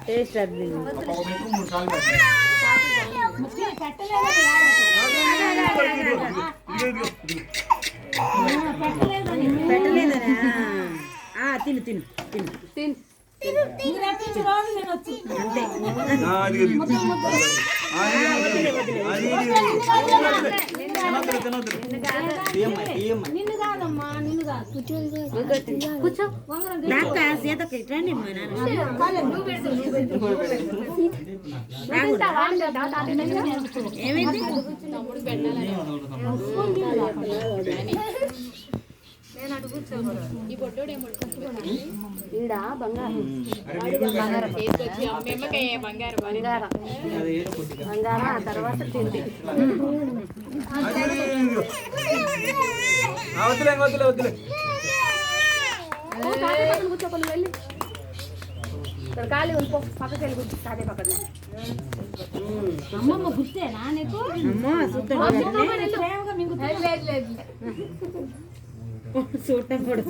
taste అది పెట్టలేదనా తిను తిను తిను తిను అంతే సీతకి రండి ఏమైంది ఈడ బంగారం బంగారం ఆ తర్వాత తిండి కూర్చోపల్లి వెళ్ళి ఖాళీ ఉండిపో పక్కకి వెళ్ళి కూర్చో అదే పక్కన అమ్మమ్మ గుర్తేనా నీకు చూడటం కూడా